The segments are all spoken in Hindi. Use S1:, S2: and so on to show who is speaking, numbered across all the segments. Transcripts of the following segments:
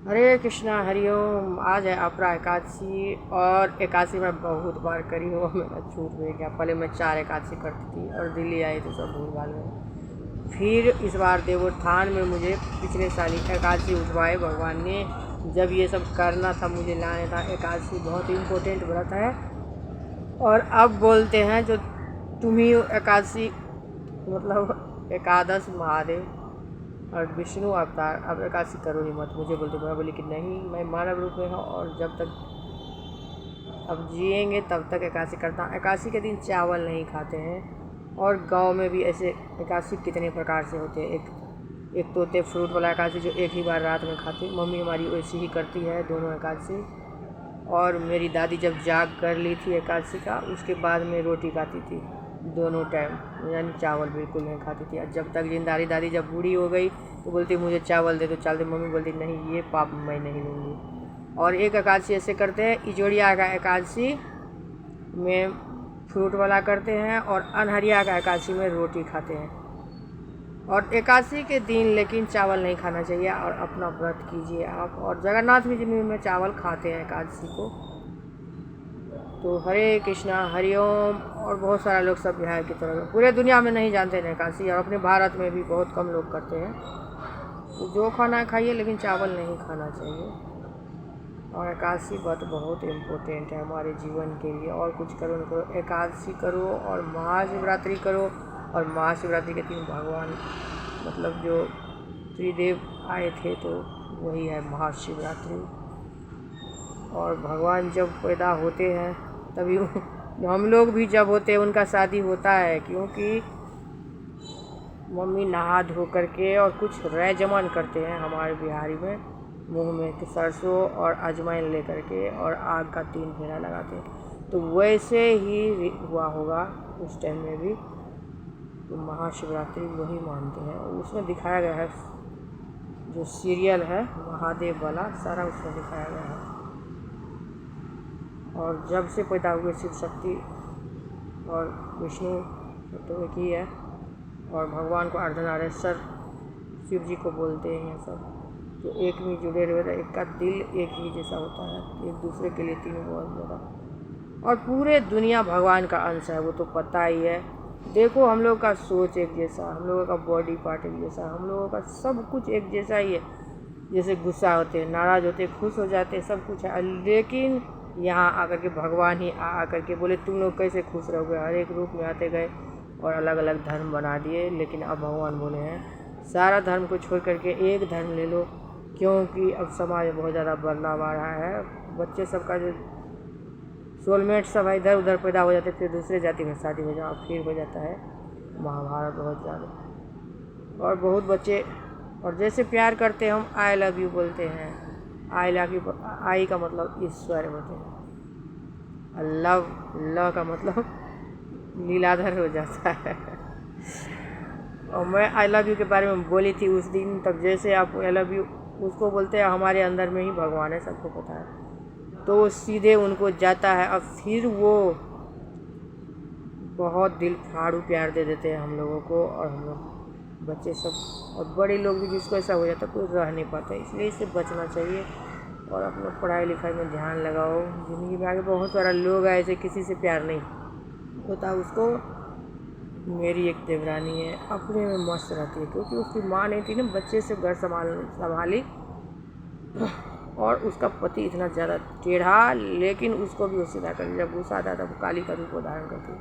S1: हरे कृष्णा हरिओम। आज है अपरा एकादशी और एकादशी मैं बहुत बार करी हूँ। मेरा छूट भी गया। पहले मैं 4 एकादशी करती थी और दिल्ली आई तो सब भूल भाल गए। फिर इस बार देवोत्थान में मुझे पिछले साल ही एकादशी उठवाए भगवान ने। जब ये सब करना था मुझे लाने था। एकादशी बहुत ही इम्पोर्टेंट व्रत है। और अब बोलते हैं जो तुम ही एकादशी मतलब एकादश महादेव और विष्णु अवतार, अब एकादशी करो ही मत। मुझे बोलते, मैं बोली कि नहीं, मैं मानव रूप में हूँ और जब तक अब जिएंगे तब तक एकादशी करता हूँ। एकादशी के दिन चावल नहीं खाते हैं। और गांव में भी ऐसे एकादशी कितने प्रकार से होते हैं। एक तो होते फ्रूट वाला एकादशी जो एक ही बार रात में खाते। मम्मी हमारी वैसी ही करती है दोनों एकादशी। और मेरी दादी जब जाग कर ली थी एकादशी का, उसके बाद में रोटी खाती थी दोनों टाइम, यानी चावल बिल्कुल नहीं खाती थी। और जब तक जिंदारी दादी जब बूढ़ी हो गई तो बोलती मुझे चावल दे दो, चावल दे। मम्मी बोलती नहीं, ये पाप मैं नहीं लूँगी। और एक एकादशी ऐसे करते हैं, इजोड़िया का एकादशी में फ्रूट वाला करते हैं और अनहरिया का एकादशी में रोटी खाते हैं। और एकादशी के दिन लेकिन चावल नहीं खाना चाहिए और अपना व्रत कीजिए आप। और जगन्नाथ जी में चावल खाते हैं एकादशी को। तो हरे कृष्णा हरिओम। और बहुत सारा लोग सब बिहार की तरफ, पूरे दुनिया में नहीं जानते हैं एकादशी, और अपने भारत में भी बहुत कम लोग करते हैं। तो जो खाना है खाइए लेकिन चावल नहीं खाना चाहिए। और एकादशी व्रत बहुत इम्पोर्टेंट है हमारे जीवन के लिए। और कुछ करो न करो, एकादशी करो और महाशिवरात्रि करो। और महाशिवरात्रि के दिन भगवान मतलब जो त्रिदेव आए थे तो वही है महाशिवरात्रि। और भगवान जब पैदा होते हैं तभी हम लोग भी जब होते हैं उनका शादी होता है, क्योंकि मम्मी नहा धो करके और कुछ रैजमन करते हैं हमारे बिहारी में, मुंह में सरसों और अजवाइन ले करके और आग का 3 फेरा लगाते हैं। तो वैसे ही हुआ होगा उस टाइम में भी। तो महाशिवरात्रि वही मानते हैं। उसमें दिखाया गया है, जो सीरियल है महादेव वाला, सारा उसमें दिखाया गया है। और जब से पैदा हुए शिव शक्ति और विष्णु तो एक ही है। और भगवान को अर्धनारेश्वर शिव जी को बोलते हैं ये सब। तो एक में जुड़े रहे, एक का दिल एक ही जैसा होता है, एक दूसरे के लिए तीनों बहुत ज़्यादा। और पूरे दुनिया भगवान का अंश है, वो तो पता ही है। देखो हम लोग का सोच एक जैसा, हम लोगों का बॉडी पार्ट एक जैसा, हम लोगों का सब कुछ एक जैसा ही है। जैसे गुस्सा होते हैं, नाराज़ होते हैं, खुश हो जाते हैं, सब कुछ है। लेकिन यहाँ आकर के भगवान ही आकर के बोले तुम लोग कैसे खुश रहोगे। हर एक रूप में आते गए और अलग अलग धर्म बना दिए। लेकिन अब भगवान बोले हैं सारा धर्म को छोड़ करके एक धर्म ले लो, क्योंकि अब समाज में बहुत ज़्यादा बदलाव आ रहा है। बच्चे सबका जो सोलमेट सब इधर उधर पैदा हो जाते, फिर दूसरे जाति में शादी हो जाओ, फिर हो जाता है महाभारत बहुत ज़्यादा। और बहुत बच्चे, और जैसे प्यार करते हम आई लव यू बोलते हैं। आई लव यू, आई का मतलब ईश्वर होते हैं। लव ल का मतलब लीलाधर हो जाता है। और मैं आई लव यू के बारे में बोली थी उस दिन, तब जैसे आप आई लव यू उसको बोलते हैं, हमारे अंदर में ही भगवान है, सबको पता है। तो वो सीधे उनको जाता है और फिर वो बहुत दिल फाड़ू प्यार दे देते हैं हम लोगों को। और हम लोग बच्चे सब और बड़े लोग भी, जिसको ऐसा हो जाता है कोई रह नहीं पाता, इसलिए इससे बचना चाहिए। और अपना पढ़ाई लिखाई में ध्यान लगाओ। ज़िंदगी में आगे बहुत सारा लोग है ऐसे, किसी से प्यार नहीं होता उसको। मेरी एक देवरानी है, अपने में मस्त रहती है, क्योंकि उसकी माँ नहीं थी ना, बच्चे से घर संभाली। और उसका पति इतना ज़्यादा टेढ़ा, लेकिन उसको भी वो सीधा कर दिया। जब गुस्सा आता था वो काली का रूप धारण करती,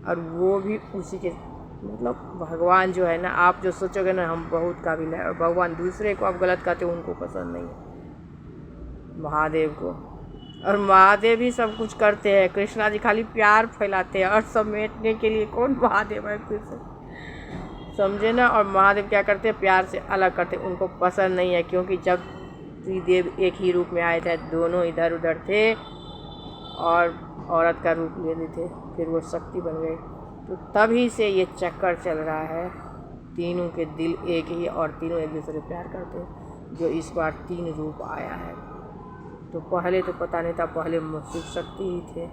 S1: और वो भी उसी के मतलब भगवान जो है ना, आप जो सोचोगे ना हम बहुत काबिल है, और भगवान दूसरे को आप गलत कहते हो उनको पसंद नहीं है, महादेव को। और महादेव ही सब कुछ करते हैं, कृष्णा जी खाली प्यार फैलाते हैं। और समेटने के लिए कौन महादेव है फिर से, समझे ना। और महादेव क्या करते हैं, प्यार से अलग करते हैं, उनको पसंद नहीं है। क्योंकि जब त्रिदेव एक ही रूप में आए थे, दोनों इधर उधर थे और औरत का रूप ले लिए थे, फिर वो शक्ति बन गई। तो तभी से ये चक्कर चल रहा है, तीनों के दिल एक ही और तीनों एक दूसरे प्यार करते हैं। जो इस बार 3 रूप आया है, तो पहले तो पता नहीं था, पहले शिव शक्ति ही थे।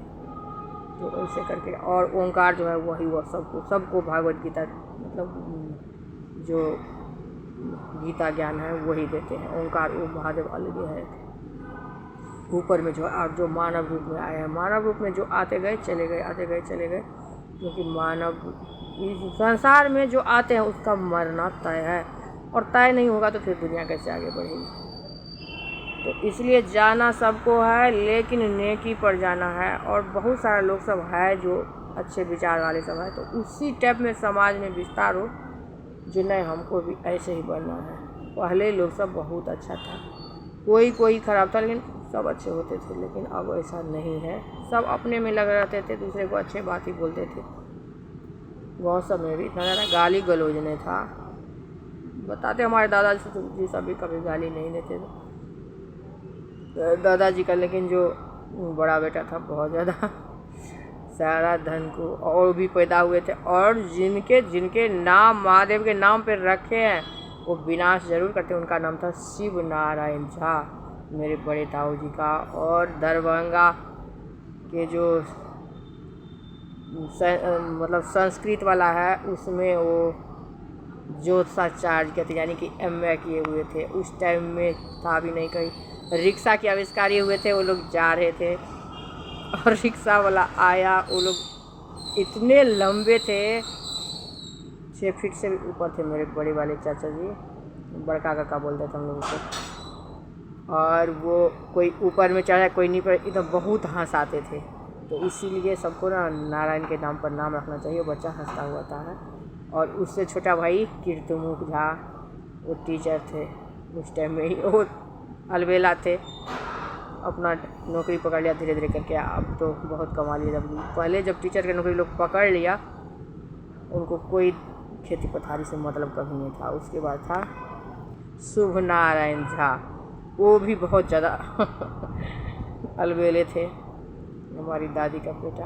S1: तो ऐसे करके, और ओंकार जो है वही वो सबको भागवत गीता मतलब जो गीता ज्ञान है वही देते हैं। ओंकार ओम महादेव अलग है ऊपर में जो, और जो मानव रूप में आए हैं, मानव रूप में जो आते गए चले गए, आते गए चले गए, क्योंकि मानव इस संसार में जो आते हैं उसका मरना तय है, और तय नहीं होगा तो फिर दुनिया कैसे आगे बढ़ेगी। तो इसलिए जाना सबको है, लेकिन नेकी पर जाना है। और बहुत सारा लोग सब है जो अच्छे विचार वाले सब है, तो उसी टाइप में समाज में विस्तार हो जो नहीं हमको भी ऐसे ही बनना है। पहले लोग सब बहुत अच्छा था, कोई खराब था, लेकिन सब अच्छे होते थे। लेकिन अब ऐसा नहीं है, सब अपने में लगे रहते थे, दूसरे को अच्छे बात ही बोलते थे। गाँव सब में भी इतना ज़्यादा गाली गलौज नहीं था। बताते हमारे दादाजी जी सभी कभी गाली नहीं देते थे दादाजी का, लेकिन जो बड़ा बेटा था बहुत ज़्यादा सारा धन को, और भी पैदा हुए थे, और जिनके नाम महादेव के नाम पे रखे हैं वो विनाश जरूर करते। उनका नाम था शिव नारायण झा, मेरे बड़े ताऊ जी का। और दरभंगा के जो मतलब संस्कृत वाला है उसमें वो ज्योतिषाचार्य कहते, यानी कि MA किए हुए थे। उस टाइम में था भी नहीं कहीं, रिक्शा के आविष्कारी हुए थे, वो लोग जा रहे थे और रिक्शा वाला आया, वो लोग इतने लंबे थे, 6 फीट से भी ऊपर थे मेरे बड़े वाले चाचा जी, बड़का काका बोलते थे हम लोगों को। और वो कोई ऊपर में चढ़ा, कोई नीचे, एकदम बहुत हंसाते थे। तो इसीलिए सबको ना नारायण के नाम पर नाम रखना चाहिए, बच्चा हंसता हुआ था है। और उससे छोटा भाई कीर्तिमुख झा, वो टीचर थे उस टाइम में ही, वो अलबेला थे, अपना नौकरी पकड़ लिया धीरे धीरे करके। अब तो बहुत कमा लिया। पहले जब टीचर की नौकरी लोग पकड़ लिया, उनको कोई खेती पथारी से मतलब कभी नहीं था। उसके बाद था शुभ नारायण झा, वो भी बहुत ज़्यादा अलबेले थे, हमारी दादी का बेटा।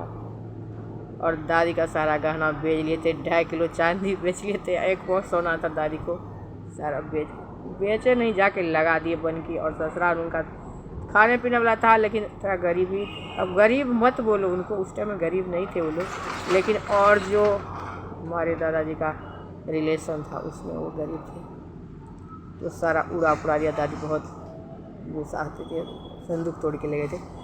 S1: और दादी का सारा गहना बेच लिए थे, 2.5 किलो चांदी बेच लिए थे, 1 बहुत सोना था दादी को, सारा बेचे नहीं, जाके लगा दिए बन की। और ससुराल उनका खाने पीने वाला था, लेकिन थोड़ा गरीबी, अब गरीब मत बोलो उनको, उस टाइम में गरीब नहीं थे वो लोग, लेकिन और जो हमारे दादाजी का रिलेशन था उसमें वो गरीब थे। तो सारा उड़ा पुड़ा दिया। दादी बहुत गुस्सा आते थे, संदूक तोड़ के ले गए थे।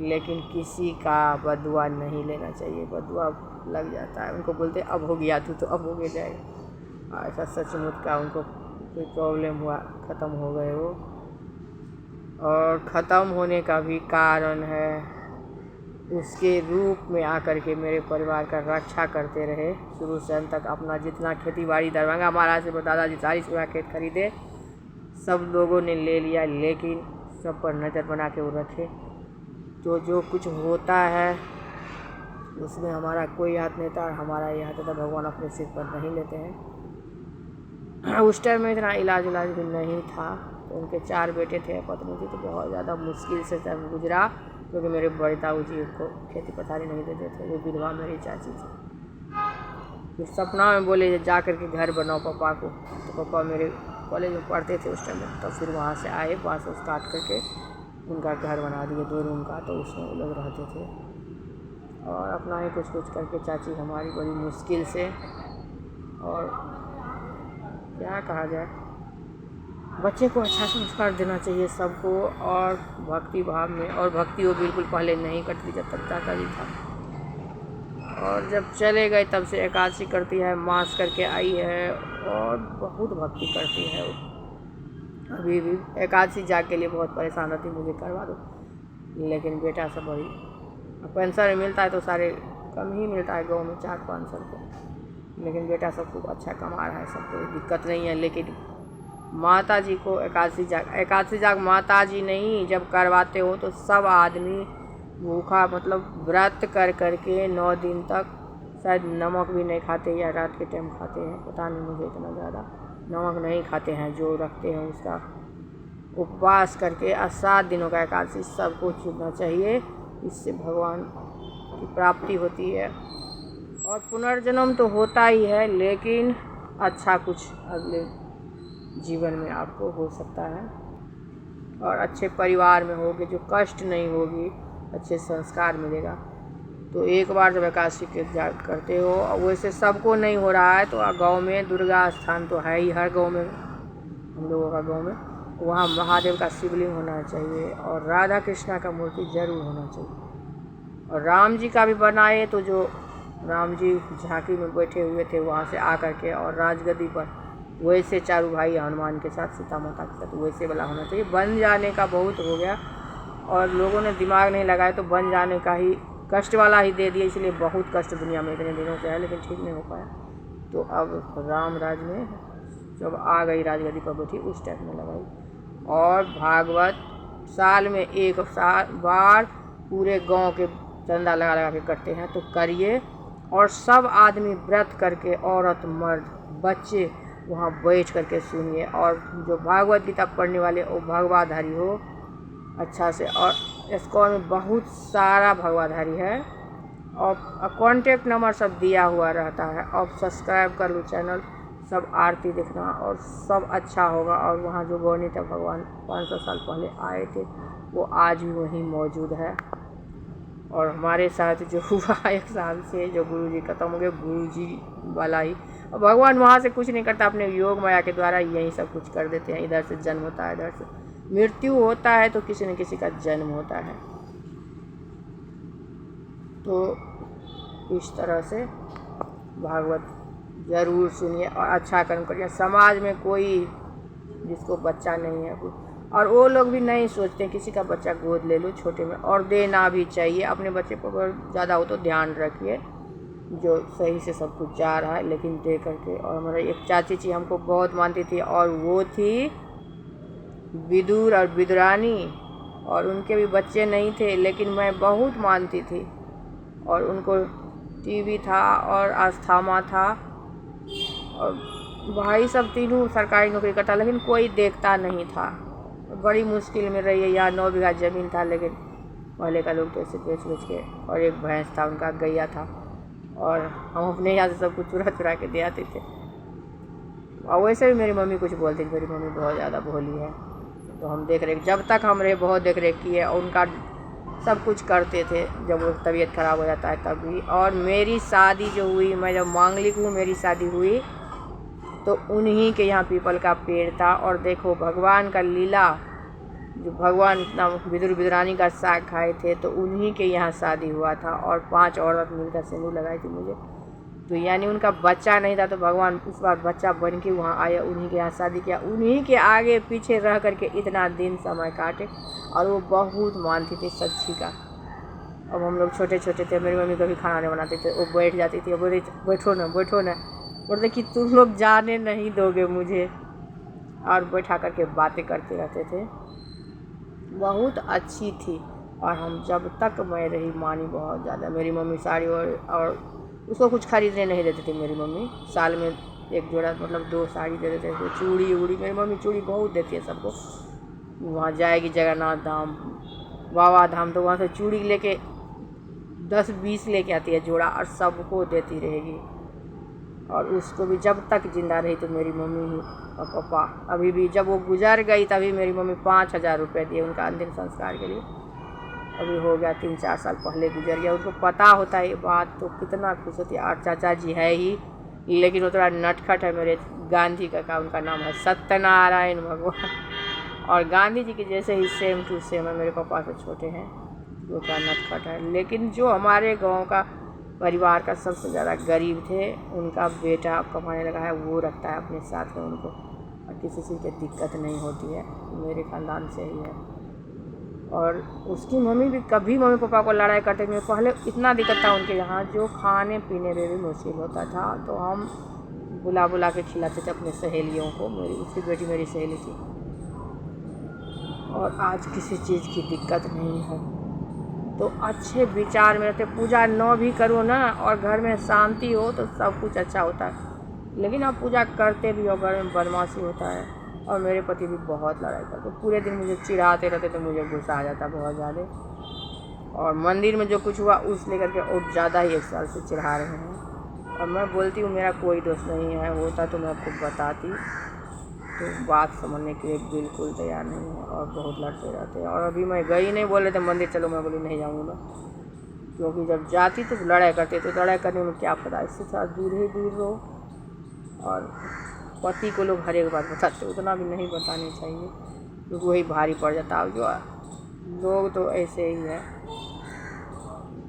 S1: लेकिन किसी का बदुआ नहीं लेना चाहिए, बदुआ लग जाता है। उनको बोलते अब हो गया तू, तो अब हो गया जाएगा। ऐसा सचमुच का उनको कोई प्रॉब्लम हुआ, ख़त्म हो गए वो। और ख़त्म होने का भी कारण है, उसके रूप में आकर के मेरे परिवार का रक्षा करते रहे शुरू से अंत तक। अपना जितना खेती बाड़ी दरभंगा महाराज से दादाजी 40 बीघा खेत खरीदे, सब लोगों ने ले लिया, लेकिन सब पर नज़र बना के वो रखे। तो जो कुछ होता है उसमें हमारा कोई हाथ नहीं था, और हमारा ये हाथ था, भगवान अपने सिर पर नहीं लेते हैं। उस टाइम में इतना इलाज भी नहीं था। तो उनके 4 बेटे थे, पत्नी थी, तो बहुत ज़्यादा मुश्किल से टाइम गुजरा, क्योंकि मेरे बड़े ताऊ जी उनको खेती पथारी नहीं देते थे, वो विधवा मेरी चाची थी। फिर सपना में बोले जा कर के घर बनाओ पापा को। तो पापा मेरे कॉलेज में पढ़ते थे उस टाइम में, तो फिर वहाँ से आए, बांस उस काट करके उनका घर बना दिए 2 रूम का, तो उसमें वो लोग रहते थे। और अपना ही कुछ करके चाची हमारी बड़ी मुश्किल से, और क्या कहा जाए, बच्चे को अच्छा संस्कार देना चाहिए सबको, और भक्ति भाव में। और भक्ति वो बिल्कुल पहले नहीं करती जब तक चाचा जी था, और जब चले गए तब से एकादशी करती है, मास करके आई है, और बहुत भक्ति करती है वो। अभी भी एकादशी जाग के लिए बहुत परेशान होती, मुझे करवा दो, लेकिन बेटा सब वही पेंशन मिलता है तो सारे कम ही मिलता है गाँव में 400-500 रुपये, लेकिन बेटा सब खूब अच्छा कमा रहा है, सब कोई दिक्कत नहीं है। लेकिन माता जी को एकादशी जाग माता जी नहीं, जब करवाते हो तो सब आदमी भूखा, मतलब व्रत कर करके 9 दिन तक शायद नमक भी नहीं खाते, या रात के टाइम खाते हैं, पता नहीं मुझे इतना ज़्यादा, नमक नहीं खाते हैं जो रखते हैं उसका उपवास करके। 7 दिनों का एकादशी सबको छूटना चाहिए, इससे भगवान की प्राप्ति होती है। और पुनर्जन्म तो होता ही है, लेकिन अच्छा कुछ अगले जीवन में आपको हो सकता है, और अच्छे परिवार में होगे, जो कष्ट नहीं होगी, अच्छे संस्कार मिलेगा। तो एक बार जब एकादशी के करते हो, वैसे सबको नहीं हो रहा है तो गांव में दुर्गा स्थान तो है ही, हर गांव में, हम लोगों का गांव में, वहाँ महादेव का शिवलिंग होना चाहिए और राधा कृष्णा का मूर्ति जरूर होना चाहिए। और राम जी का भी बनाए तो जो राम जी झांकी में बैठे हुए थे वहाँ से आकर के, और राजगद्दी पर वैसे चारों भाई हनुमान के साथ, सीता माता के साथ, वैसे वाला होना चाहिए। बन जाने का बहुत हो गया और लोगों ने दिमाग नहीं लगाया तो बन जाने का ही कष्ट वाला ही दे दिया, इसलिए बहुत कष्ट दुनिया में इतने दिनों से है, लेकिन ठीक नहीं हो पाया। तो अब राम राज में जब आ गई राजगद्दी पर बैठी, उस टाइम में लगाई। और भागवत साल में एक बार पूरे गांव के चंदा लगा लगा के करते हैं, तो करिए। और सब आदमी व्रत करके, औरत मर्द बच्चे वहाँ बैठ करके सुनिए। और जो भागवत गीता पढ़ने वाले वो भगवाधारी हो अच्छा से। और इस्कॉन में बहुत सारा भगवाधारी है और कॉन्टेक्ट नंबर सब दिया हुआ रहता है। अब सब्सक्राइब कर लो चैनल, सब आरती देखना और सब अच्छा होगा। और वहाँ जो गौनीता भगवान 500 साल पहले आए थे वो आज भी वहीं मौजूद है। और हमारे साथ जो हुआ 1 साल से, जो गुरुजी खत्म हो गए, गुरुजी वाला ही, और भगवान वहाँ से कुछ नहीं करता, अपने योग माया के द्वारा यही सब कुछ कर देते हैं। इधर से जन्म होता है, इधर से मृत्यु होता है, तो किसी न किसी का जन्म होता है। तो इस तरह से भागवत ज़रूर सुनिए और अच्छा कर्म करिए। समाज में कोई जिसको बच्चा नहीं है, और वो लोग भी नहीं सोचते किसी का बच्चा गोद ले लो छोटे में, और देना भी चाहिए। अपने बच्चे पर अगर ज़्यादा हो तो ध्यान रखिए, जो सही से सब कुछ जा रहा है, लेकिन दे करके। और हमारे एक चाची जी हमको बहुत मानती थी, और वो थी विदुर और विदुरानी, और उनके भी बच्चे नहीं थे, लेकिन मैं बहुत मानती थी। और उनको टीवी था और अस्थमा था, और भाई सब तीनों सरकारी नौकरी करता, लेकिन कोई देखता नहीं था। बड़ी मुश्किल में रही है। यहाँ 9 बीघा ज़मीन था, लेकिन पहले का लोग तो ऐसे बेच के, और एक भैंस था उनका, गैया था, और हम अपने यहाँ से सब कुछ चुरा चुरा के दे आते थे। और वैसे भी मेरी मम्मी कुछ बोलती थी, मेरी मम्मी बहुत ज़्यादा भोली है, तो हम देख रेख, जब तक हम रहे बहुत देख रेख की है, और उनका सब कुछ करते थे। जब वो तबीयत ख़राब हो जाता है तब भी। और मेरी शादी जो हुई, मैं जब मांगलिक हूँ, मेरी शादी हुई तो उन्हीं के यहाँ पीपल का पेड़ था। और देखो भगवान का लीला, जो भगवान इतना विदुर विदुरानी का साग खाए थे, तो उन्हीं के यहाँ शादी हुआ था। और 5 औरत मिलकर सिंदूर लगाई थी मुझे, तो यानी उनका बच्चा नहीं था, तो भगवान इस बार बच्चा बन के वहाँ आए, उन्हीं के यहाँ शादी किया, उन्हीं के आगे पीछे रह करके इतना दिन समय काटे। और वो बहुत मानती थी सच्ची का। अब हम लोग छोटे छोटे थे, मेरी मम्मी कभी खाना नहीं बनाती थी, वो बैठ जाती थी, बोलती बैठो ना बैठो ना, बोलते कि तुम लोग जाने नहीं दोगे मुझे, और बैठा करके बातें करते रहते थे। बहुत अच्छी थी। और हम जब तक मैं रही, मानी बहुत ज़्यादा। मेरी मम्मी साड़ी और उसको कुछ खरीदने नहीं देती थी मेरी मम्मी। साल में 1 जोड़ा, मतलब 2 साड़ी दे देते थे। चूड़ी उड़ी, मेरी मम्मी चूड़ी बहुत देती है सबको। वहाँ जाएगी जगन्नाथ धाम, बाबा धाम, तो वहाँ से चूड़ी लेके 10-20 लेके आती है जोड़ा, और सबको देती रहेगी। और उसको भी जब तक जिंदा रही तो मेरी मम्मी ही और पापा। अभी भी जब वो गुजर गई तभी मेरी मम्मी 5000 रुपये दिए उनका अंतिम संस्कार के लिए। अभी हो गया 3-4 साल पहले गुजर गया। उनको पता होता है ये बात तो कितना खुश होती है। और चाचा जी है ही, लेकिन वो थोड़ा नटखट है। मेरे गांधी का उनका नाम है सत्यनारायण भगवान, और गांधी जी के जैसे ही सेम टू सेम है। मेरे पापा से छोटे हैं, वो क्या नटखट है। लेकिन जो हमारे गांव का परिवार का सबसे ज़्यादा गरीब थे, उनका बेटा कमाने लगा है, वो रखता है अपने साथ में उनको, और किसी चीज़ की दिक्कत नहीं होती है। मेरे ख़ानदान से ही है। और उसकी मम्मी भी कभी मम्मी पापा को लड़ाई करते थे। पहले इतना दिक्कत था उनके यहाँ, जो खाने पीने में भी मुश्किल होता था, तो हम बुला बुला के खिलाते थे अपने सहेलियों को। मेरी उसकी बेटी मेरी सहेली थी। और आज किसी चीज़ की दिक्कत नहीं है, तो अच्छे विचार में रहते। पूजा 9 भी करो ना, और घर में शांति हो तो सब कुछ अच्छा होता है। लेकिन आप पूजा करते भी हो, घर में बदमाशी होता है। और मेरे पति भी बहुत लड़ाई करते, पूरे दिन मुझे चिढ़ाते रहते, तो मुझे गुस्सा आ जाता बहुत ज़्यादा। और मंदिर में जो कुछ हुआ उस लेकर के और ज़्यादा ही 1 साल से चिढ़ा रहे हैं। और मैं बोलती हूँ मेरा कोई दोस्त नहीं है, होता तो मैं आपको बताती। तो बात समझने के लिए बिल्कुल तैयार नहीं है, और बहुत लड़ते रहते हैं। और अभी मैं गई नहीं, बोल रहे थे मंदिर चलो, मैं बोली नहीं जाऊँगा। क्योंकि जब जाति तो लड़ाई करते तो लड़ाई करने में क्या फ़ायदा, इससे थोड़ा दूर ही दूर रहो। और पति को लोग हर एक बात बताते, उतना भी नहीं बतानी चाहिए क्योंकि वही भारी पड़ जाता है। जो लोग तो ऐसे ही है,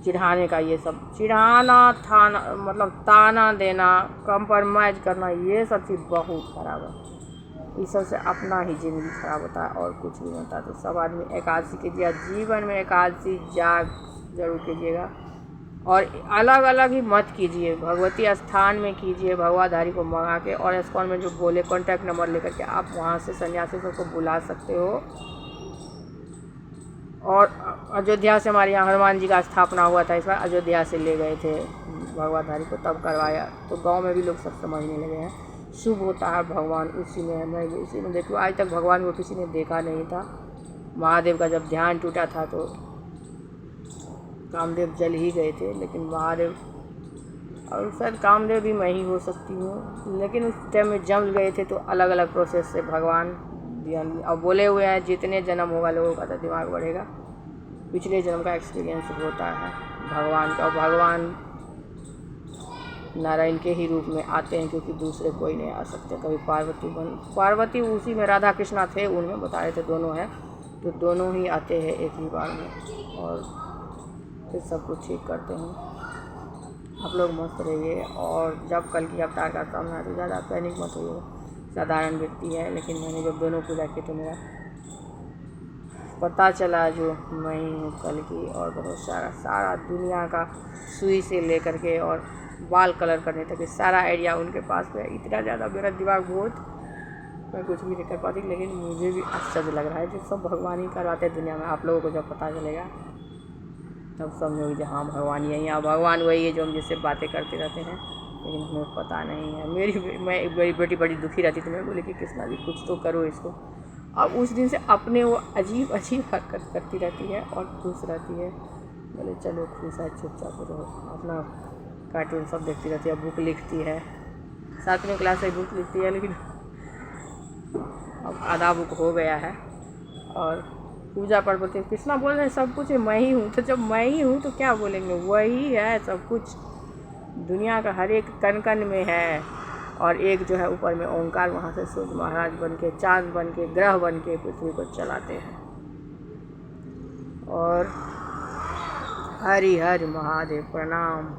S1: चिढ़ाने का, ये सब चिढ़ाना थाना मतलब ताना देना, कंप्रोमाइज़ करना, ये सब चीज़ बहुत ख़राब है। इस सब से अपना ही ज़िंदगी खराब होता है और कुछ नहीं होता। तो सब आदमी एकादशी कीजिए, जीवन में एकादशी जाग जरूर कीजिएगा और अलग अलग ही मत कीजिए, भगवती स्थान में कीजिए भगवाधारी को मंगा के, और इस्कॉन में जो बोले कॉन्टैक्ट नंबर लेकर के आप वहाँ से सन्यासी सबको बुला सकते हो। और अयोध्या से हमारे यहाँ हनुमान जी का स्थापना हुआ था, इस बार अयोध्या से ले गए थे भगवाधारी को, तब करवाया। तो गांव में भी लोग सब समझने लगे हैं, शुभ होता है भगवान उसी में है। मैं इसी में देखूँ, आज तक भगवान को किसी ने देखा नहीं था। महादेव का जब ध्यान टूटा था तो कामदेव जल ही गए थे, लेकिन महादेव, और शायद कामदेव भी मैं ही हो सकती हूँ, लेकिन उस टाइम में जम गए थे। तो अलग अलग प्रोसेस से भगवान ध्यान, अब बोले हुए हैं जितने जन्म होगा लोगों का तो दिमाग बढ़ेगा, पिछले जन्म का एक्सपीरियंस होता है भगवान का। और भगवान नारायण के ही रूप में आते हैं क्योंकि दूसरे कोई नहीं आ सकते। कभी पार्वती उसी में राधा कृष्णा थे, उनमें बता रहे थे दोनों हैं, तो दोनों ही आते हैं एक ही बार में और फिर सब कुछ ठीक करते हैं। आप लोग मस्त रहिए, और जब कल की अवतार का सामना तो ज़्यादा पैनिक मत होइए, साधारण व्यक्ति है। लेकिन मैंने जब दोनों पूजा की तो मेरा पता चला जो मैं ही हूँ कल की, और बहुत सारा दुनिया का सुई से लेकर के और बाल कलर करने तक सारा आइडिया उनके पास है। इतना ज़्यादा मेरा दिमाग बहुत, मैं कुछ भी नहीं कर पाती, लेकिन मुझे भी आश्चर्य लग रहा है जो सब भगवान ही करवाते हैं दुनिया में। आप लोगों को जब पता चलेगा तब समझोगे कि हाँ भगवान यही है, भगवान वही है जो हम जिससे बातें करते रहते हैं, लेकिन हमें पता नहीं है। मेरी बेटी बड़ी दुखी रहती थी, मैं बोली कि कृष्णा जी कुछ तो करो इसको। अब उस दिन से अपने वो अजीब हरकत करती रहती है और खुश रहती है। बोले चलो खुश है, चुपचाप रहो, अपना कार्टून सब देखती रहती है, बुक लिखती है, 7वीं क्लास से बुक लिखती है, लेकिन अब आधा बुक हो गया है। और पूजा पर बोलते हैं कृष्णा बोल रहे हैं सब कुछ मैं ही हूँ, तो जब मैं ही हूँ तो क्या बोलेंगे, वही है सब कुछ, दुनिया का हर एक कण कण में है। और एक जो है ऊपर में ओंकार, वहाँ से सूर्य महाराज बन के, चाँद बन के, ग्रह बन के पृथ्वी को चलाते हैं। और हरि हरि महादेव, प्रणाम।